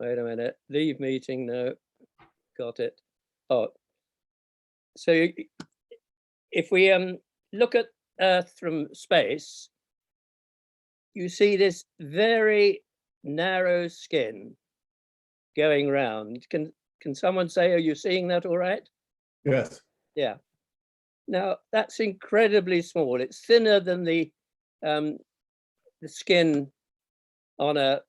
Wait a minute, leave meeting, no, got it. Oh, so if we look at Earth from space, you see this very narrow skin going round. Can someone say, are you seeing that all right? Yes. Yeah. Now that's incredibly small. It's thinner than the skin on a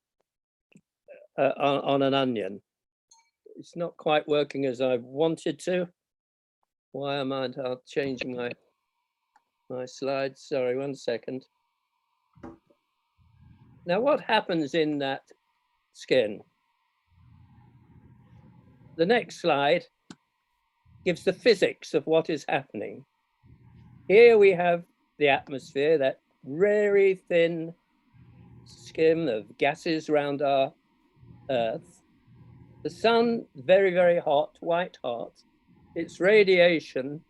on an onion. It's not quite working as I wanted to. Why am I changing my slides? Sorry, 1 second. Now, what happens in that skin? The next slide gives the physics of what is happening. Here we have the atmosphere, that very thin skim of gases around our Earth. The sun, very, very hot, white hot. Its radiation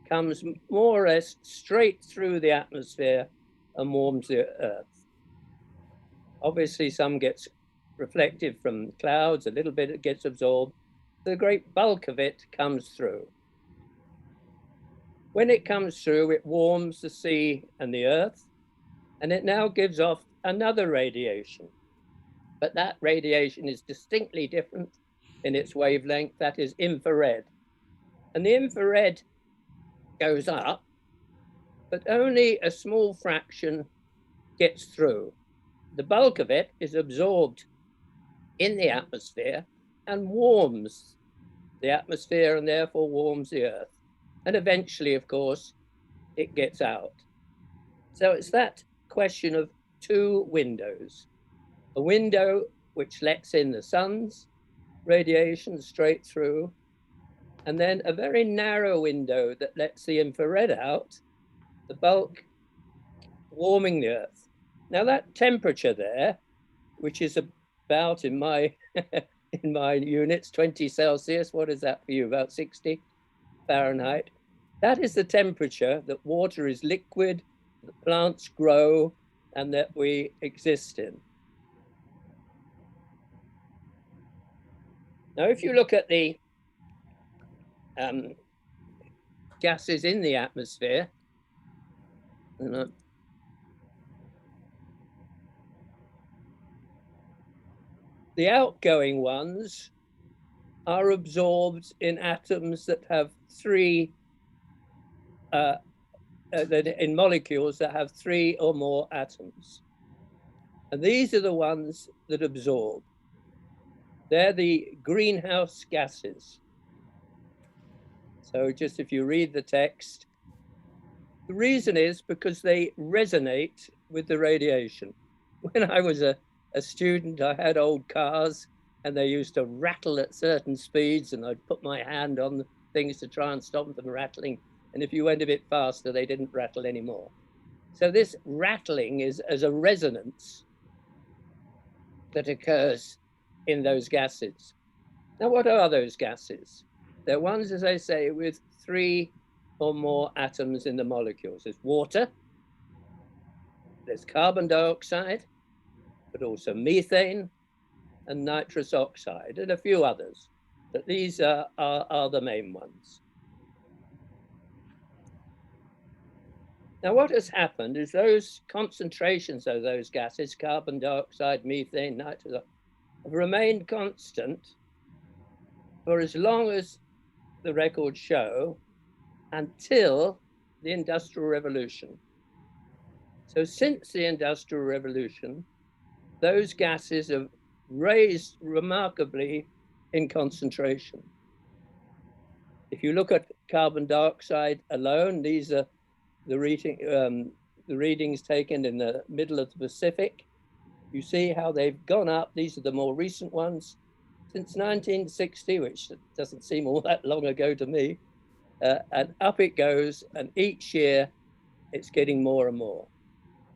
comes more or less straight through the atmosphere and warms the Earth. Obviously, some gets reflected from clouds, a little bit gets absorbed. The great bulk of it comes through. When it comes through, it warms the sea and the Earth, and it now gives off another radiation. But that radiation is distinctly different in its wavelength, that is infrared. And the infrared goes up, but only a small fraction gets through. The bulk of it is absorbed in the atmosphere and warms the atmosphere and therefore warms the Earth. And eventually, of course, it gets out. So it's that question of two windows. A window which lets in the sun's radiation straight through, and then a very narrow window that lets the infrared out, the bulk warming the Earth. Now that temperature there, which is about in my in my units, 20 Celsius, what is that for you, about 60 Fahrenheit? That is the temperature that water is liquid, that plants grow, and that we exist in. Now, if you look at the gases in the atmosphere, the outgoing ones are absorbed in atoms that have three, in molecules that have three or more atoms. And these are the ones that absorb. They're the greenhouse gases. So just if you read the text, the reason is because they resonate with the radiation. When I was a student, I had old cars and they used to rattle at certain speeds, and I'd put my hand on the things to try and stop them rattling. And if you went a bit faster, they didn't rattle anymore. So this rattling is as a resonance that occurs in those gases. Now, what are those gases? They're ones, as I say, with three or more atoms in the molecules. There's water, there's carbon dioxide, but also methane and nitrous oxide, and a few others. But these are the main ones. Now, what has happened is those concentrations of those gases, carbon dioxide, methane, nitrous oxide, have remained constant for as long as the records show, until the Industrial Revolution. So since the Industrial Revolution, those gases have raised remarkably in concentration. If you look at carbon dioxide alone, these are the readings taken in the middle of the Pacific. You see how they've gone up. These are the more recent ones. Since 1960, which doesn't seem all that long ago to me, and up it goes, and each year it's getting more and more.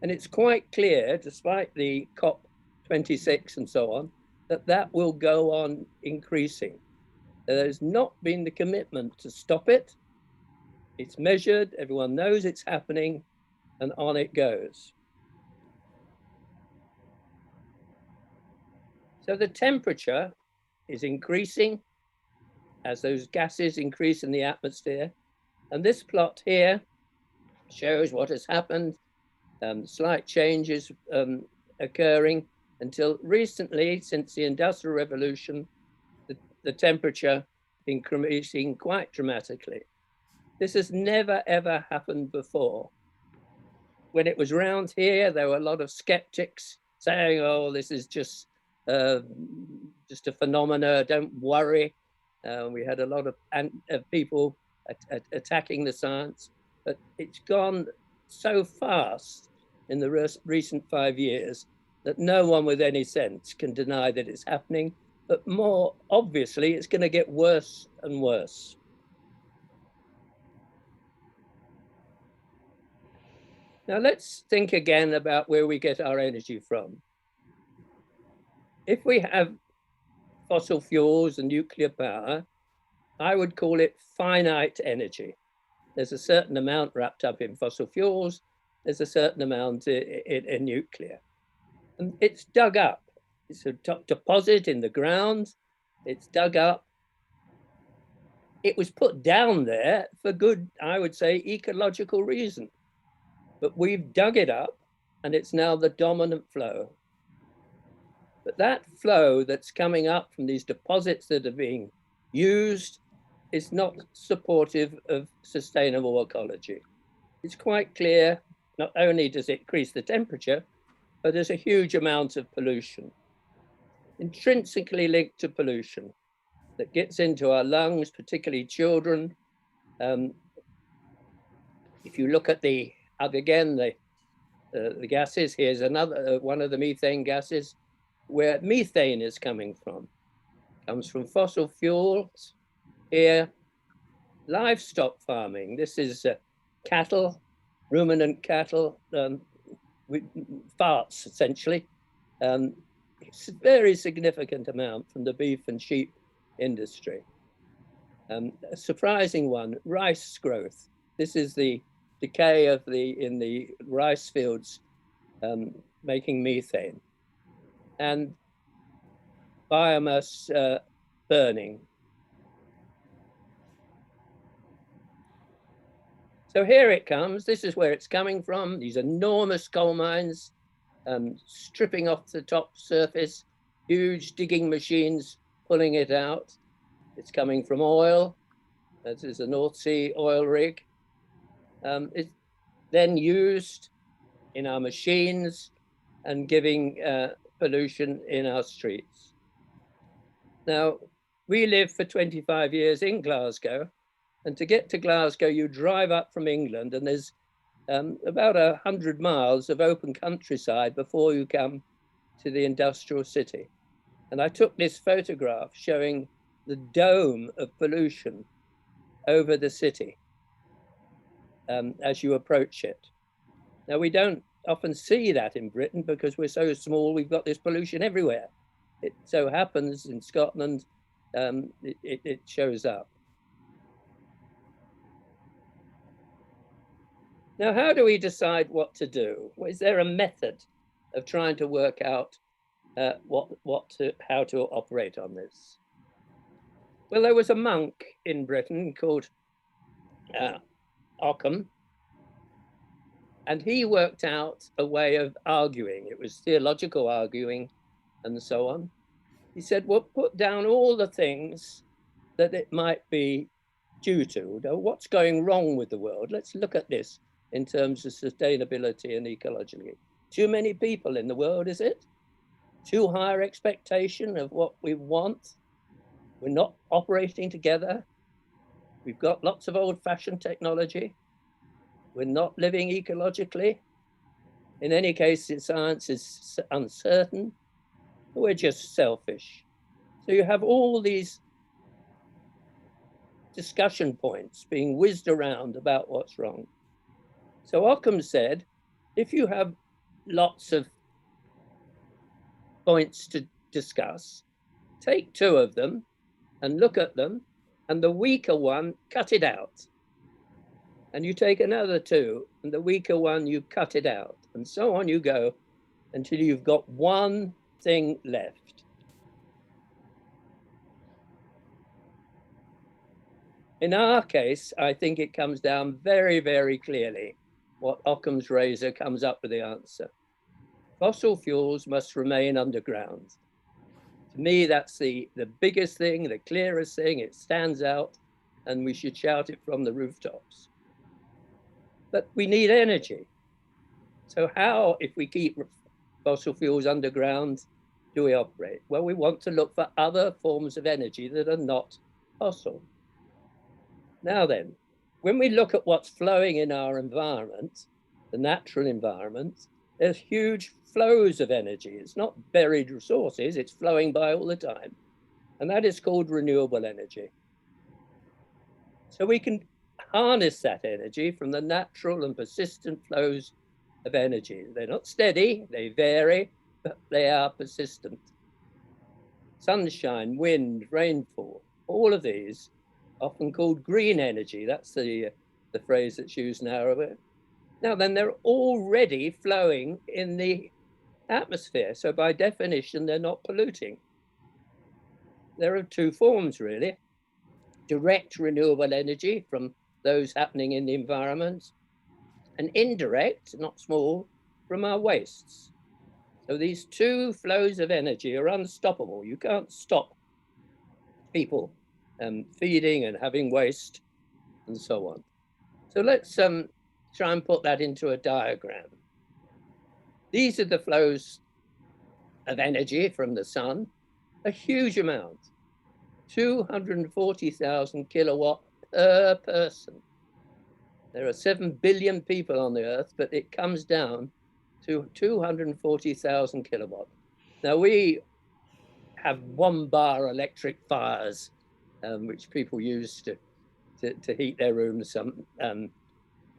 And it's quite clear, despite the COP26 and so on, that that will go on increasing. There's not been the commitment to stop it. It's measured, everyone knows it's happening, and on it goes. So the temperature is increasing as those gases increase in the atmosphere. And this plot here shows what has happened, slight changes occurring until recently, since the Industrial Revolution, the temperature increasing quite dramatically. This has never, ever happened before. When it was round here, there were a lot of skeptics saying, oh, this is just a phenomena, don't worry. We had a lot of people attacking the science, but it's gone so fast in the recent 5 years that no one with any sense can deny that it's happening. But more obviously, it's going to get worse and worse. Now let's think again about where we get our energy from. If we have fossil fuels and nuclear power, I would call it finite energy. There's a certain amount wrapped up in fossil fuels, there's a certain amount in nuclear. And it's dug up. It's a deposit in the ground, it's dug up. It was put down there for good, I would say, ecological reason. But we've dug it up and it's now the dominant flow. But that flow that's coming up from these deposits that are being used is not supportive of sustainable ecology. It's quite clear, not only does it increase the temperature, but there's a huge amount of pollution, intrinsically linked to pollution that gets into our lungs, particularly children. If you look at the gases, here's another one of the methane gases, where methane is coming from. It comes from fossil fuels. Here, livestock farming. This is cattle, ruminant cattle, farts essentially. It's a very significant amount from the beef and sheep industry. A surprising one, rice growth. This is the decay of in the rice fields making methane, and biomass burning. So here it comes. This is where it's coming from. These enormous coal mines stripping off the top surface, huge digging machines pulling it out. It's coming from oil. This is a North Sea oil rig. It's then used in our machines and giving pollution in our streets. Now, we lived for 25 years in Glasgow, and to get to Glasgow, you drive up from England, and there's about 100 miles of open countryside before you come to the industrial city. And I took this photograph showing the dome of pollution over the city as you approach it. Now, we don't often see that in Britain because we're so small, we've got this pollution everywhere. It so happens in Scotland, it shows up. Now, how do we decide what to do? Is there a method of trying to work out how to operate on this? Well, there was a monk in Britain called Ockham, and he worked out a way of arguing. It was theological arguing and so on. He said, well, put down all the things that it might be due to. What's going wrong with the world? Let's look at this in terms of sustainability and ecology. Too many people in the world, is it? Too high expectation of what we want? We're not operating together. We've got lots of old-fashioned technology. We're not living ecologically. In any case, science is uncertain. We're just selfish. So you have all these discussion points being whizzed around about what's wrong. So Ockham said, if you have lots of points to discuss, take 2 of them and look at them, and the weaker one, cut it out. And you take another 2, and the weaker one, you cut it out. And so on you go until you've got one thing left. In our case, I think it comes down very, very clearly what Occam's razor comes up with the answer. Fossil fuels must remain underground. To me, that's the biggest thing, the clearest thing. It stands out, and we should shout it from the rooftops. But we need energy. So how, if we keep fossil fuels underground, do we operate? Well, we want to look for other forms of energy that are not fossil. Now then, when we look at what's flowing in our environment, the natural environment, there's huge flows of energy. It's not buried resources, it's flowing by all the time. And that is called renewable energy. So we can harness that energy from the natural and persistent flows of energy. They're not steady, they vary, but they are persistent. Sunshine, wind, rainfall, all of these, often called green energy. That's the phrase that's used now. Now then, they're already flowing in the atmosphere. So by definition, they're not polluting. There are two forms, really. Direct renewable energy from those happening in the environment, and indirect, not small, from our wastes. So these two flows of energy are unstoppable. You can't stop people feeding and having waste and so on. So let's try and put that into a diagram. These are the flows of energy from the sun, a huge amount, 240,000 kilowatt per person. There are 7 billion people on the earth, but it comes down to 240,000 kilowatt. Now we have 1 bar electric fires, which people use to heat their rooms, and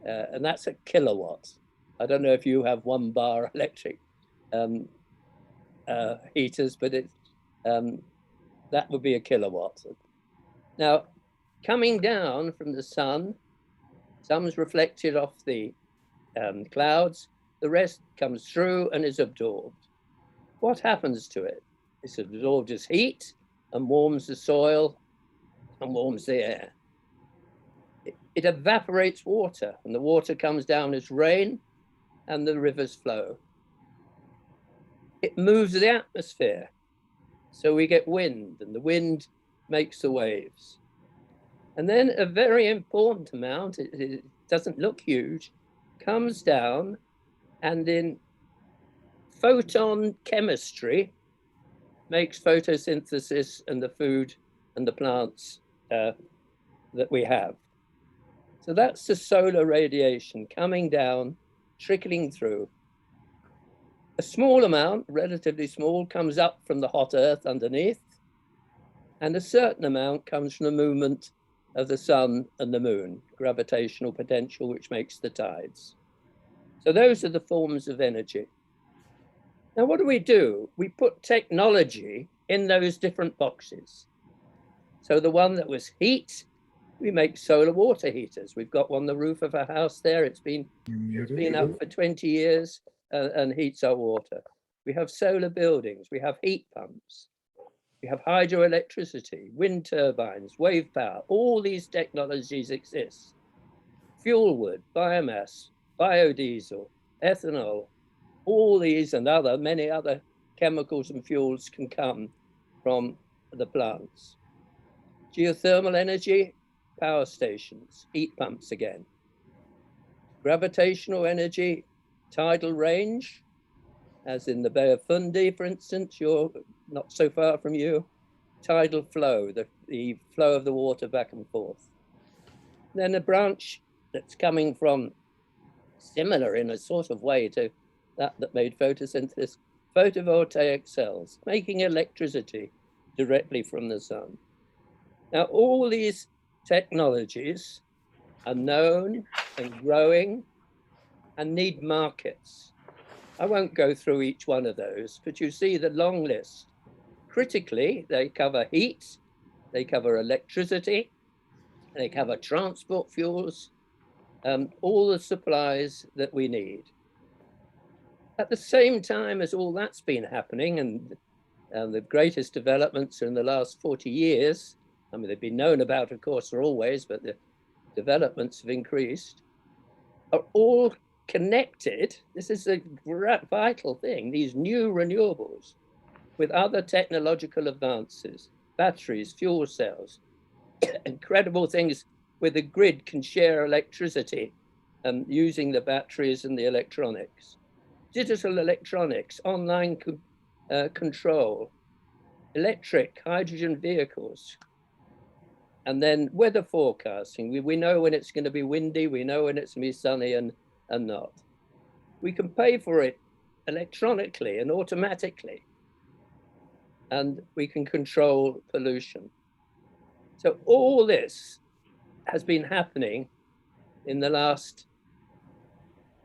that's a kilowatt. I don't know if you have 1 bar electric heaters, but that would be a kilowatt. Now, coming down from the sun, some's reflected off the clouds, the rest comes through and is absorbed. What happens to it? It's absorbed as heat and warms the soil and warms the air. It evaporates water, and the water comes down as rain and the rivers flow. It moves the atmosphere, so we get wind, and the wind makes the waves. And then a very important amount, it doesn't look huge, comes down, and in photon chemistry makes photosynthesis and the food and the plants that we have. So that's the solar radiation coming down, trickling through. A small amount, relatively small, comes up from the hot earth underneath, and a certain amount comes from the movement of the sun and the moon, gravitational potential, which makes the tides. So those are the forms of energy. Now, what do? We put technology in those different boxes. So the one that was heat, we make solar water heaters. We've got one on the roof of a house there. It's been up for 20 years and heats our water. We have solar buildings. We have heat pumps. We have hydroelectricity, wind turbines, wave power. All these technologies exist. Fuel wood, biomass, biodiesel, ethanol, all these and many other chemicals and fuels can come from the plants. Geothermal energy, power stations, heat pumps again. Gravitational energy, tidal range, as in the Bay of Fundy, for instance, you're not so far from you. Tidal flow, the flow of the water back and forth. Then a branch that's coming from, similar in a sort of way to that made photosynthesis, photovoltaic cells, making electricity directly from the sun. Now, all these technologies are known and growing and need markets. I won't go through each one of those, but you see the long list. Critically, they cover heat, they cover electricity, they cover transport fuels, all the supplies that we need. At the same time as all that's been happening, and the greatest developments are in the last 40 years, I mean, they've been known about, of course, for always, but the developments have increased, are all connected. This is a vital thing, these new renewables with other technological advances, batteries, fuel cells, incredible things where the grid can share electricity using the batteries and the electronics. Digital electronics, online control, electric, hydrogen vehicles, and then weather forecasting. We know when it's going to be windy, we know when it's going to be sunny and not. We can pay for it electronically and automatically, and we can control pollution. So all this has been happening in the last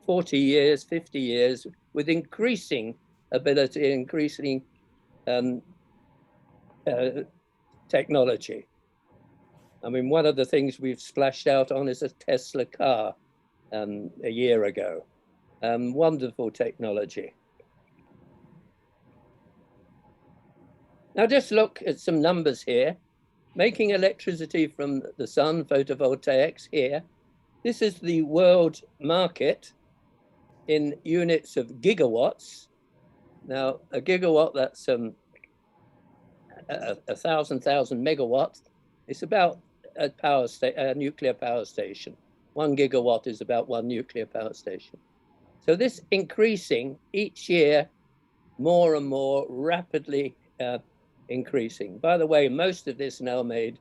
40 years, 50 years, with increasing ability, increasing technology. I mean, one of the things we've splashed out on is a Tesla car a year ago. Wonderful technology. Now just look at some numbers here. Making electricity from the sun, photovoltaics here. This is the world market in units of gigawatts. Now, a gigawatt, that's a thousand megawatts. It's about a nuclear power station. 1 gigawatt is about 1 nuclear power station. So this increasing each year, more and more rapidly increasing. By the way, most of this now made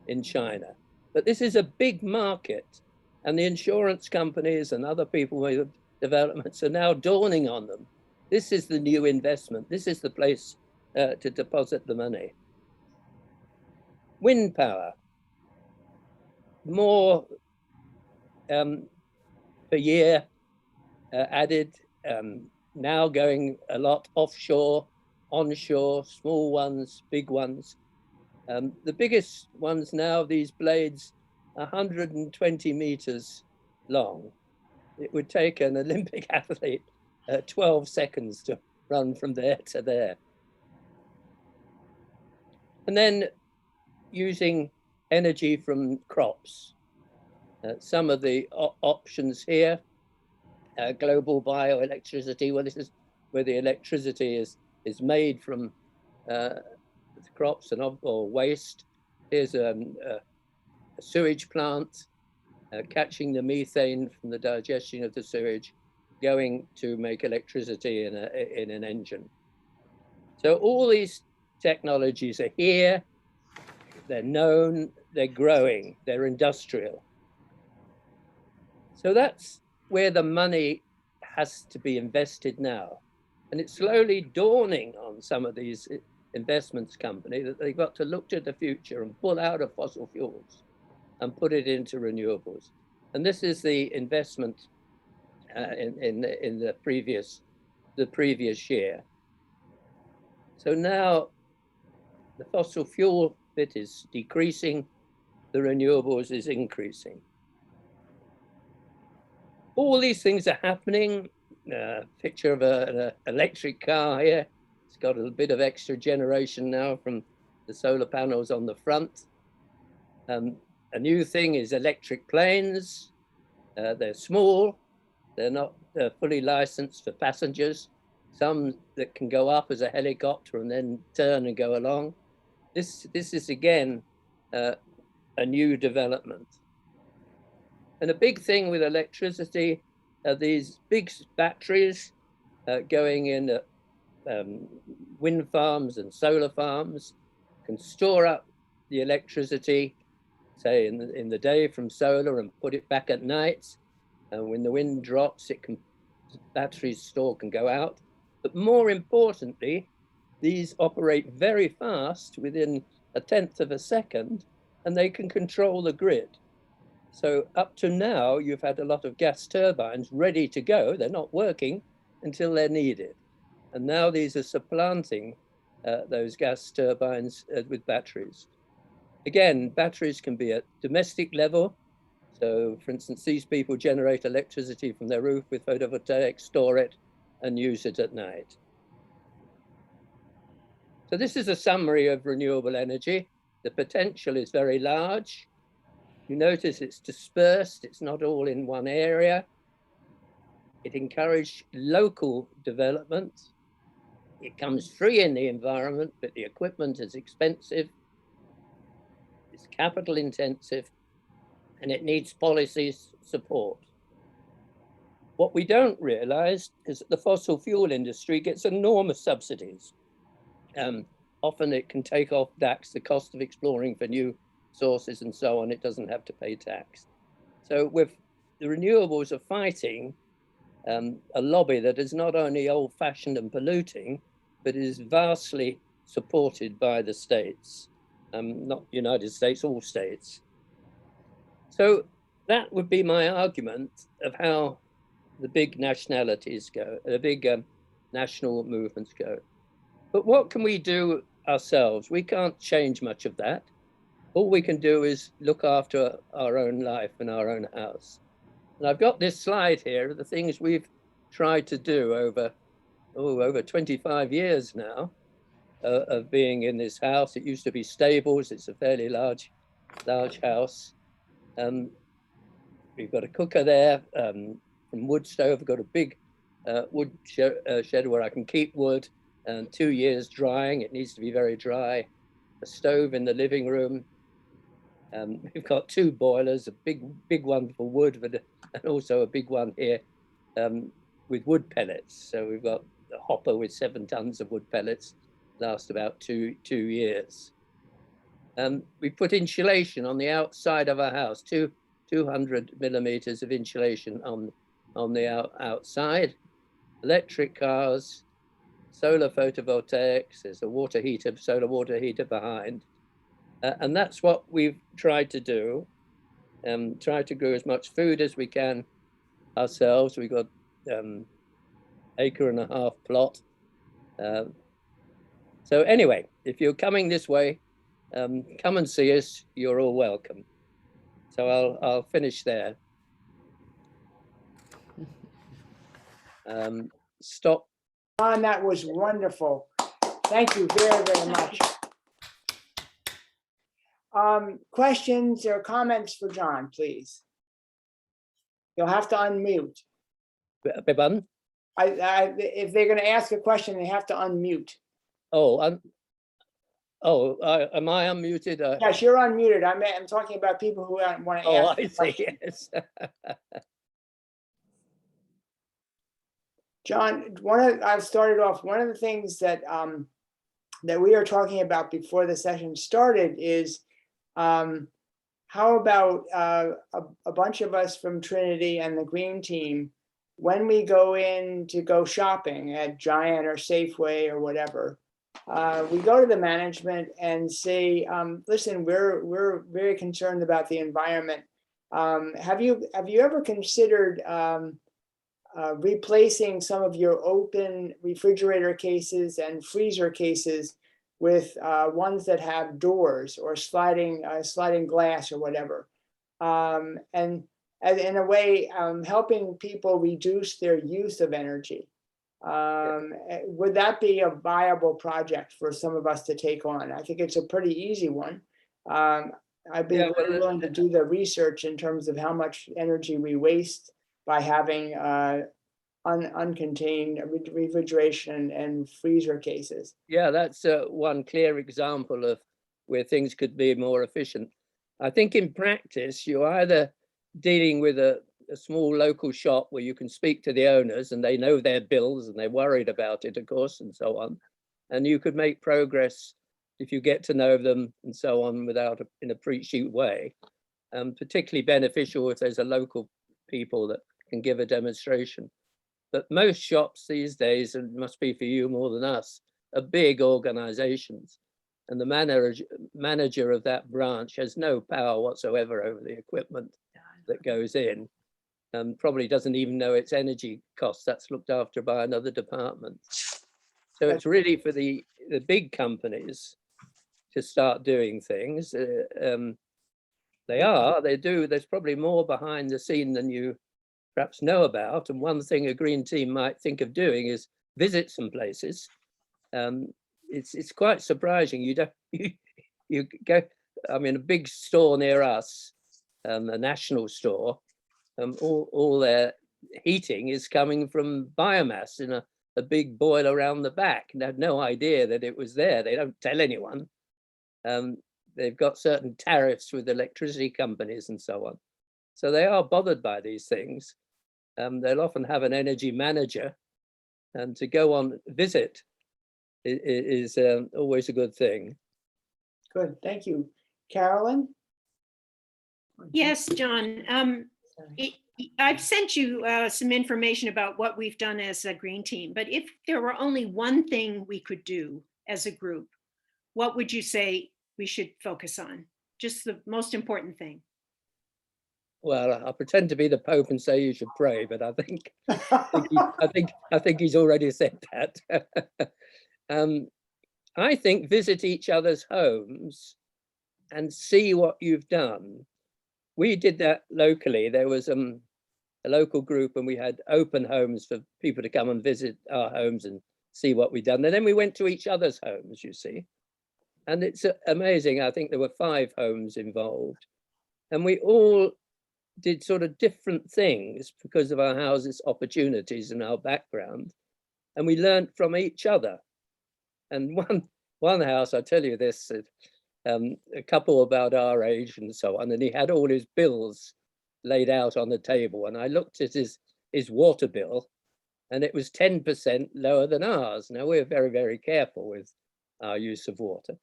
in China. But this is a big market, and the insurance companies and other people with developments are now dawning on them. This is the new investment. This is the place to deposit the money. Wind power, more per year added, now going a lot offshore, onshore, small ones, big ones. The biggest ones now, these blades, 120 meters long. It would take an Olympic athlete 12 seconds to run from there to there. And then using energy from crops. Some of the options here, global bioelectricity. Well, this is where the electricity is made from crops or waste. Here's a sewage plant catching the methane from the digestion of the sewage, going to make electricity in an engine. So all these technologies are here, they're known, they're growing, they're industrial. So that's where the money has to be invested now. And it's slowly dawning on some of these investments companies that they've got to look to the future and pull out of fossil fuels and put it into renewables. And this is the investment in the previous year. So now the fossil fuel bit is decreasing, the renewables is increasing. All these things are happening. Picture of an electric car here. It's got a bit of extra generation now from the solar panels on the front. A new thing is electric planes. They're small. They're not fully licensed for passengers. Some that can go up as a helicopter and then turn and go along. This is again a new development. And a big thing with electricity are these big batteries going in wind farms and solar farms, can store up the electricity, say in the day from solar, and put it back at night. And when the wind drops, batteries store can go out. But more importantly, these operate very fast, within 1/10 of a second, and they can control the grid. So up to now, you've had a lot of gas turbines ready to go. They're not working until they're needed. And now these are supplanting those gas turbines with batteries. Again, batteries can be at domestic level. So for instance, these people generate electricity from their roof with photovoltaics, store it, and use it at night. So this is a summary of renewable energy. The potential is very large. You notice it's dispersed, it's not all in one area. It encouraged local development. It comes free in the environment, but the equipment is expensive, it's capital intensive, and it needs policy support. What we don't realize is that the fossil fuel industry gets enormous subsidies. Often it can take off tax, the cost of exploring for new sources and so on. It doesn't have to pay tax. So with the renewables are fighting a lobby that is not only old-fashioned and polluting, but is vastly supported by the states, not United States, all states. So that would be my argument of how the big nationalities go, the big national movements go. But what can we do ourselves? We can't change much of that. All we can do is look after our own life and our own house. And I've got this slide here of the things we've tried to do over 25 years now of being in this house. It used to be stables. It's a fairly large house. We've got a cooker there from wood stove. We've got a big wood shed where I can keep wood, and 2 years drying. It needs to be very dry. A stove in the living room. We've got 2 boilers, a big one for wood, but and also a big one here with wood pellets. So we've got a hopper with 7 tons of wood pellets, last about two years. We put insulation on the outside of our house, 200 millimeters of insulation on the outside. Electric cars, solar photovoltaics. There's a solar water heater behind. And that's what we've tried to do. Try to grow as much food as we can ourselves. We've got 1.5 acre plot. So anyway, if you're coming this way, come and see us. You're all welcome. So I'll finish there. Stop. John, that was wonderful. Thank you very, very much. Questions or comments for John, please? You'll have to unmute. If they're going to ask a question, they have to unmute. Oh, am I unmuted? Yes, you're unmuted. I'm talking about people who want to ask. Oh, I see. Yes. John, I've started off. One of the things that that we are talking about before the session started is how about a bunch of us from Trinity and the Green Team, when we go shopping at Giant or Safeway or whatever, we go to the management and say, listen, we're very concerned about the environment. Have you ever considered replacing some of your open refrigerator cases and freezer cases with ones that have doors or sliding glass or whatever, and in a way helping people reduce their use of energy? Would that be a viable project for some of us to take on? I think it's a pretty easy one. I've been willing to do the research in terms of how much energy we waste by having uncontained refrigeration and freezer cases. Yeah, that's one clear example of where things could be more efficient. I think in practice, you're either dealing with a small local shop where you can speak to the owners and they know their bills and they're worried about it, of course, and so on. And you could make progress if you get to know them and so on in a preachy way. Particularly beneficial if there's a local people that can give a demonstration. But most shops these days, and it must be for you more than us, are big organizations. And the manager of that branch has no power whatsoever over the equipment that goes in, and probably doesn't even know its energy costs. That's looked after by another department. So it's really for the big companies to start doing things. They do. There's probably more behind the scene than you perhaps know about. And one thing a Green Team might think of doing is visit some places. It's quite surprising. you go, I mean, a big store near us, a national store, all their heating is coming from biomass in a big boiler around the back. And they had no idea that it was there. They don't tell anyone. They've got certain tariffs with electricity companies and so on. So they are bothered by these things. They'll often have an energy manager, and to go on visit is always a good thing. Good, thank you. Carolyn? Yes, John. I've sent you some information about what we've done as a green team, but if there were only one thing we could do as a group, what would you say we should focus on? Just the most important thing. Well, I'll pretend to be the Pope and say you should pray, but I think he's already said that. I think visit each other's homes and see what you've done. We did that locally. There was a local group, and we had open homes for people to come and visit our homes and see what we've done. And then we went to each other's homes, you see. And it's amazing. I think there were 5 homes involved. And we all did sort of different things because of our houses' opportunities and our background. And we learned from each other. And one house, I tell you this, a couple about our age and so on, and he had all his bills laid out on the table. And I looked at his water bill, and it was 10% lower than ours. Now, we're very, very careful with our use of water.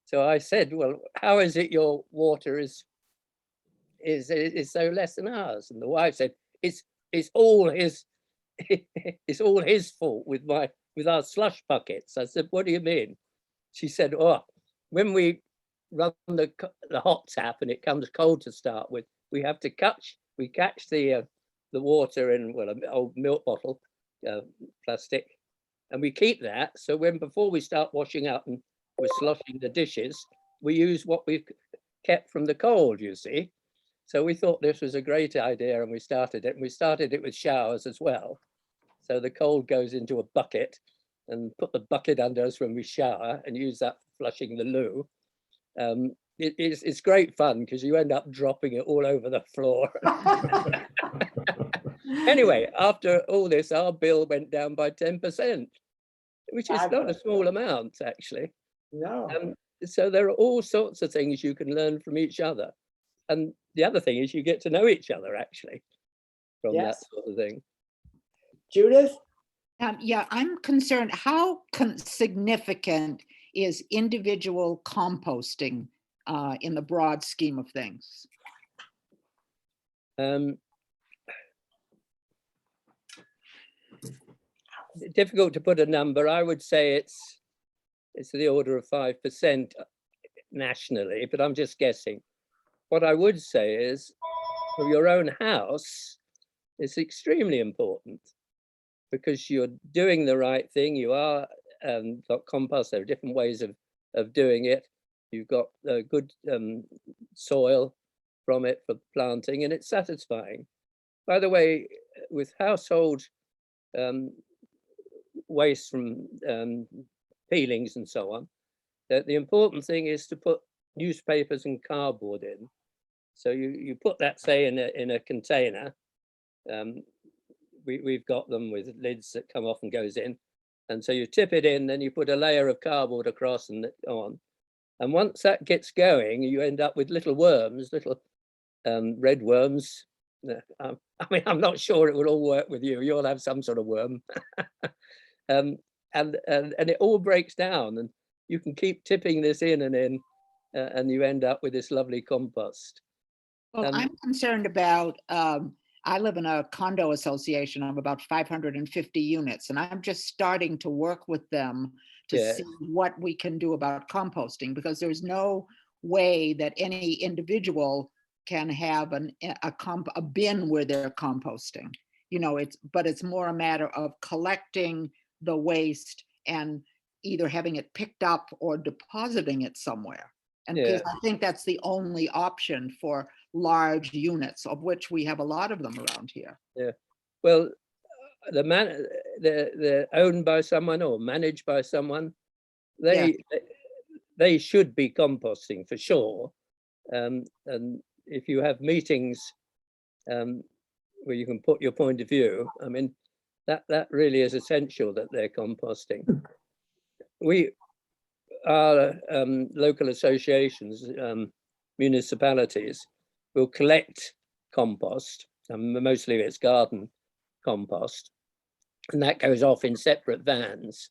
So I said, well, how is it your water is so less than ours? And the wife said, it's all his it's all his fault with our slush buckets. I said, what do you mean? She said, oh, when we run the hot tap and it comes cold to start with, we have to catch the water in, well, an old milk bottle, plastic, and we keep that. So before we start washing up and we're sloshing the dishes, we use what we've kept from the cold, you see. So we thought this was a great idea, and we started it. And we started it with showers as well. So the cold goes into a bucket, and put the bucket under us when we shower, and use that for flushing the loo. It's great fun because you end up dropping it all over the floor. Anyway, after all this, our bill went down by 10%, which is not a small amount, actually. No. So there are all sorts of things you can learn from each other. And the other thing is you get to know each other, actually, from that sort of thing. Judith? Yeah, I'm concerned, how significant is individual composting in the broad scheme of things? Difficult to put a number. I would say it's the order of 5% nationally, but I'm just guessing. What I would say is, for your own house, it's extremely important, because you're doing the right thing. You are got compost. There are different ways of doing it. You've got good soil from it for planting, and it's satisfying. By the way, with household waste from peelings and so on, the important thing is to put newspapers and cardboard in. So you put that, say, in a container. We've got them with lids that come off and goes in. And so you tip it in, then you put a layer of cardboard across and on. And once that gets going, you end up with little worms, little red worms. I mean, I'm not sure it will all work with you. You'll have some sort of worm. And it all breaks down, and you can keep tipping this in, and you end up with this lovely compost. Well, I'm concerned about, I live in a condo association of about 550 units, and I'm just starting to work with them to see what we can do about composting, because there's no way that any individual can have a bin where they're composting. You know, but it's more a matter of collecting the waste and either having it picked up or depositing it somewhere. And because I think that's the only option for large units, of which we have a lot of them around here. Yeah, well, they're owned by someone or managed by someone. they should be composting for sure. And if you have meetings where you can put your point of view, I mean, that really is essential that they're composting. Our local associations, municipalities will collect compost, and mostly it's garden compost, and that goes off in separate vans.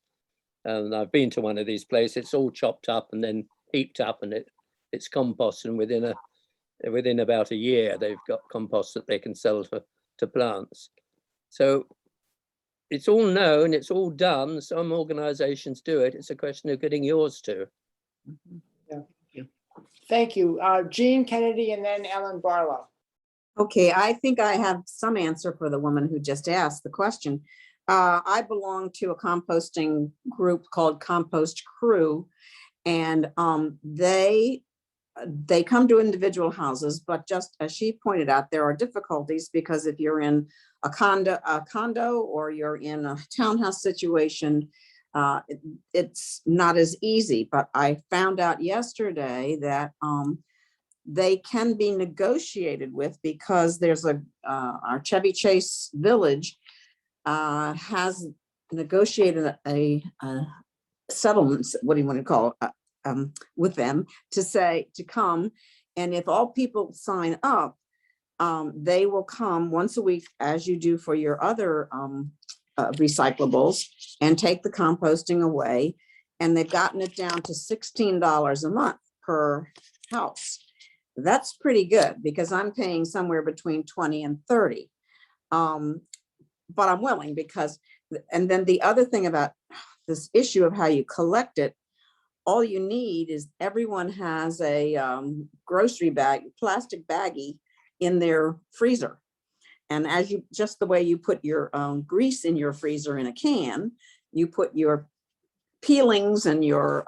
And I've been to one of these places, it's all chopped up and then heaped up, and it's compost, and within about a year they've got compost that they can sell to plants. So it's all known, it's all done. Some organizations do it. It's a question of getting yours too. Yeah. Thank you. Jean Kennedy and then Ellen Barlow. Okay, I think I have some answer for the woman who just asked the question. I belong to a composting group called Compost Crew, and they come to individual houses, but just as she pointed out, there are difficulties because if you're in a condo or you're in a townhouse situation, it's not as easy. But I found out yesterday that they can be negotiated with, because there's our Chevy Chase Village has negotiated a settlement, what do you want to call it, with them to come, and if all people sign up, they will come once a week, as you do for your other recyclables, and take the composting away. And they've gotten it down to $16 a month per house. That's pretty good, because I'm paying somewhere between 20 and 30. But I'm willing, because, and then the other thing about this issue of how you collect it, all you need is everyone has a grocery bag, plastic baggie in their freezer. And as you, just the way you put your grease in your freezer in a can, you put your peelings and your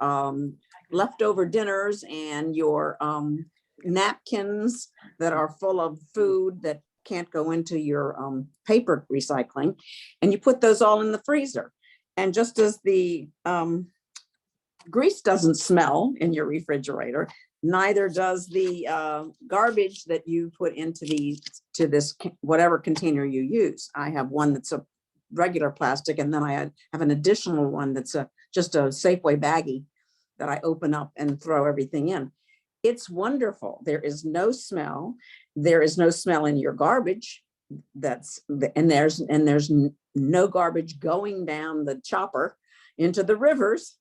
leftover dinners and your napkins that are full of food that can't go into your paper recycling, and you put those all in the freezer. And just as the grease doesn't smell in your refrigerator, neither does the garbage that you put into this whatever container you use. I have one that's a regular plastic, and then I have an additional one that's just a Safeway baggie that I open up and throw everything in. It's wonderful. There is no smell. There is no smell in your garbage. And there's no garbage going down the chopper into the rivers.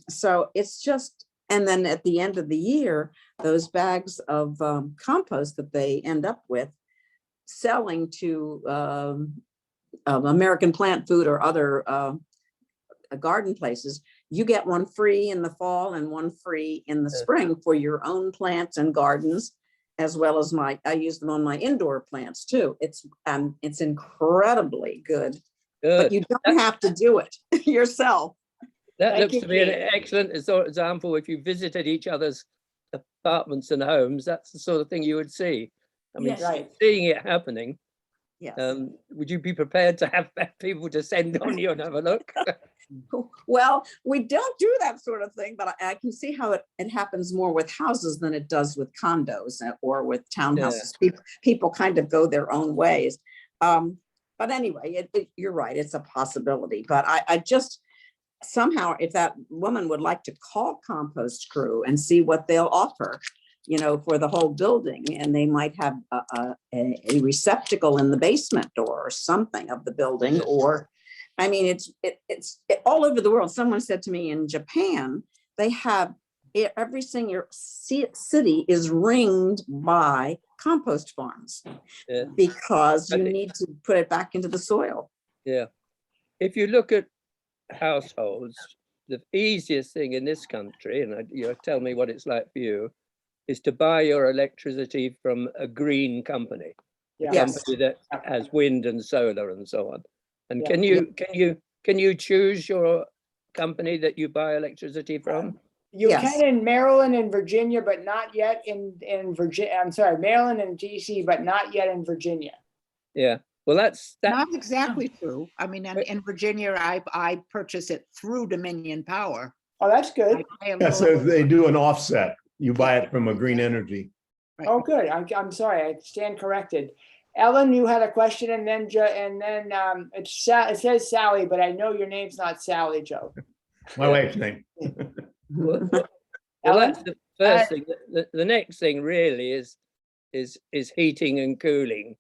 So it's just, and then at the end of the year, those bags of compost that they end up with selling to American Plant Food or other garden places, you get one free in the fall and one free in the spring for your own plants and gardens, as well as I use them on my indoor plants too. It's incredibly good. But you don't have to do it yourself. That looks to be an excellent example. If you visited each other's apartments and homes, that's the sort of thing you would see. I mean, seeing it happening. Yes. Would you be prepared to have people descend on you and have a look? Well, we don't do that sort of thing, but I can see how it happens more with houses than it does with condos or with townhouses. Yeah. People kind of go their own ways. But anyway, you're right, it's a possibility. But I just, somehow, if that woman would like to call Compost Crew and see what they'll offer, you know, for the whole building, and they might have a receptacle in the basement door or something of the building, or, I mean, it's all over the world. Someone said to me in Japan, they have every single city is ringed by compost farms because you need to put it back into the soil. Yeah. If you look at households, the easiest thing in this country, and you tell me what it's like for you, is to buy your electricity from a green company, a company that has wind and solar and so on. And can you choose your company that you buy electricity from? You can in Maryland and Virginia, but not yet in Virginia. I'm sorry, Maryland and DC, but not yet in Virginia. Yeah. Well, that's not exactly true. I mean, in Virginia, I purchase it through Dominion Power. Oh, that's good. Yeah, so they do an offset. You buy it from a green energy. Oh, good. I'm sorry. I stand corrected. Ellen, you had a question, and then it says Sally, but I know your name's not Sally, Joe. My wife's name. Well, Ellen? that's the first thing. The next thing really is heating and cooling,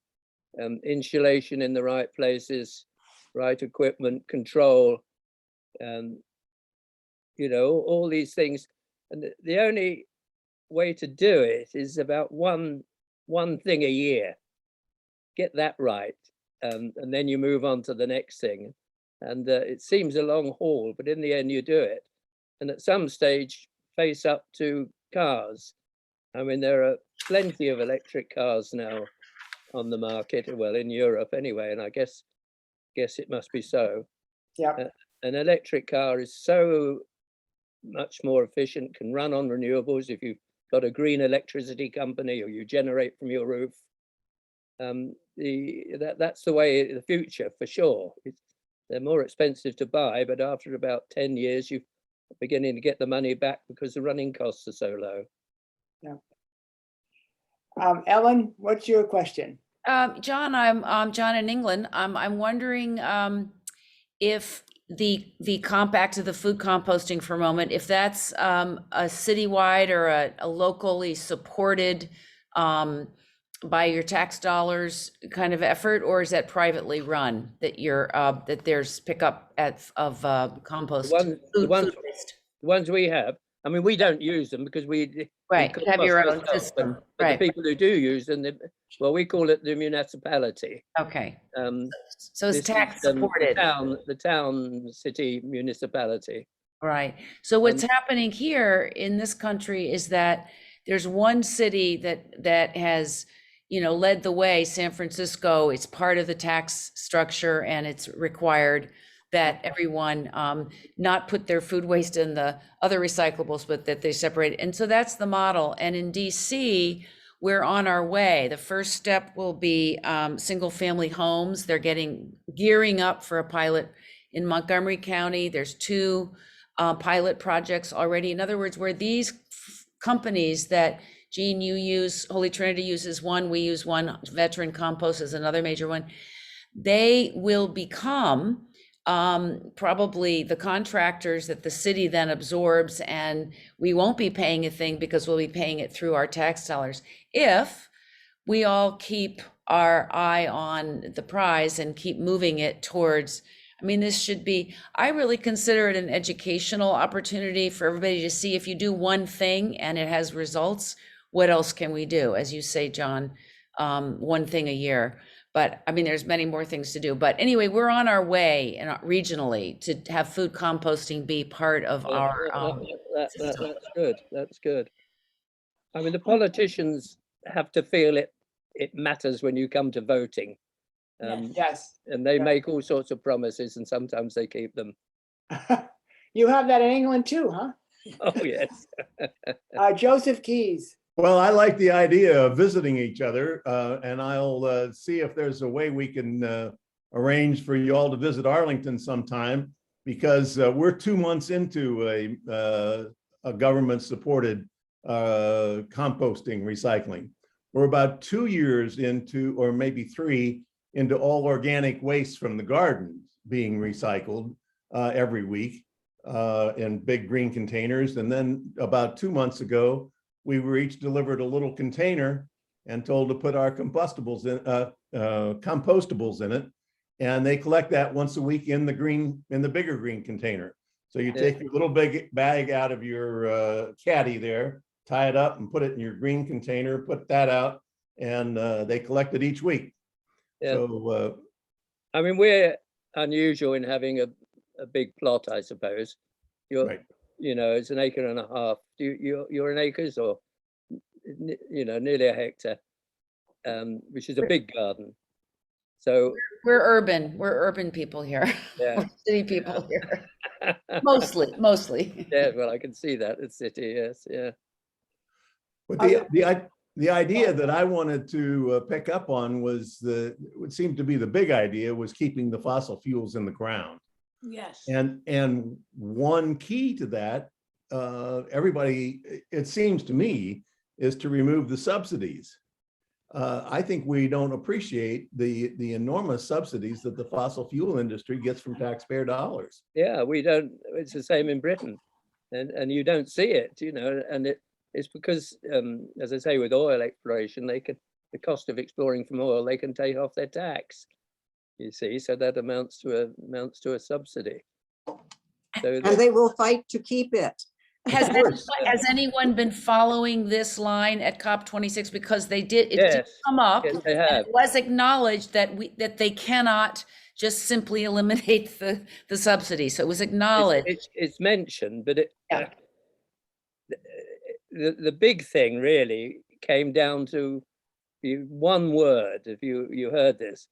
insulation in the right places, right equipment, control, you know, all these things. And the only way to do it is about one thing a year. Get that right, and then you move on to the next thing. And it seems a long haul, but in the end you do it. And at some stage, face up to cars. I mean, there are plenty of electric cars now on the market, well, in Europe anyway, and I guess it must be so. Yeah. An electric car is so much more efficient, can run on renewables if you've got a green electricity company or you generate from your roof. That's the way in the future for sure. They're more expensive to buy, but after about 10 years, you're beginning to get the money back because the running costs are so low. Yeah. Ellen, what's your question? John, I'm John in England. I'm wondering if the back to the food composting for a moment, if that's a citywide or a locally supported by your tax dollars kind of effort, or is that privately run that that there's pickup of compost? The ones we have, I mean, we don't use them because we have your own system, but the people who do use them, well, we call it the municipality. Okay. So it's tax supported. The town, city, municipality. Right. So what's happening here in this country is that there's one city that has, you know, led the way, San Francisco. It's part of the tax structure, and it's required that everyone not put their food waste in the other recyclables, but that they separate. And so that's the model. And in DC, we're on our way. The first step will be single family homes. They're gearing up for a pilot in Montgomery County. There's 2 pilot projects already. In other words, where these companies that Jean, you use, Holy Trinity uses one, we use one, Veteran Compost is another major one. They will become probably the contractors that the city then absorbs, and we won't be paying a thing because we'll be paying it through our tax dollars. If we all keep our eye on the prize and keep moving it towards, I mean, this should be, I really consider it an educational opportunity for everybody to see if you do one thing and it has results, what else can we do? As you say, John, one thing a year. But I mean, there's many more things to do. But anyway, we're on our way regionally to have food composting be part of our. That's good. That's good. I mean, the politicians have to feel it matters when you come to voting. Yes. And they make all sorts of promises, and sometimes they keep them. You have that in England too, huh? Oh, yes. Joseph Keys. Well, I like the idea of visiting each other, and I'll see if there's a way we can arrange for you all to visit Arlington sometime, because we're 2 months into a government-supported composting recycling. We're about 2 years into, or maybe 3, into all organic waste from the gardens being recycled every week in big green containers. And then about 2 months ago, we were each delivered a little container and told to put our compostables in it, and they collect that once a week in the bigger green container. So you take your little big bag out of your caddy there, tie it up, and put it in your green container. Put that out, and they collect it each week. Yeah. So, I mean, we're unusual in having a big plot, I suppose. Right. You know, it's 1.5 acres. You're in acres, or nearly a hectare, which is a big garden. So we're urban people here. Yeah. City people here. Mostly. Yeah, well, I can see that it's city. Yes, yeah. But the idea that I wanted to pick up on was what seemed to be the big idea was keeping the fossil fuels in the ground. Yes. And one key to that, everybody, it seems to me, is to remove the subsidies. I think we don't appreciate the enormous subsidies that the fossil fuel industry gets from taxpayer dollars. Yeah, we don't. It's the same in Britain, and you don't see it, you know. And it's because, as I say, with oil exploration, the cost of exploring from oil, they can take off their tax. You see, so that amounts to a subsidy. So And they will fight to keep it. Has anyone been following this line at COP26? Because it did come up. Yes, they have. It was acknowledged that they cannot just simply eliminate the subsidy. So it was acknowledged. It's mentioned, but the big thing really came down to one word. If you heard this,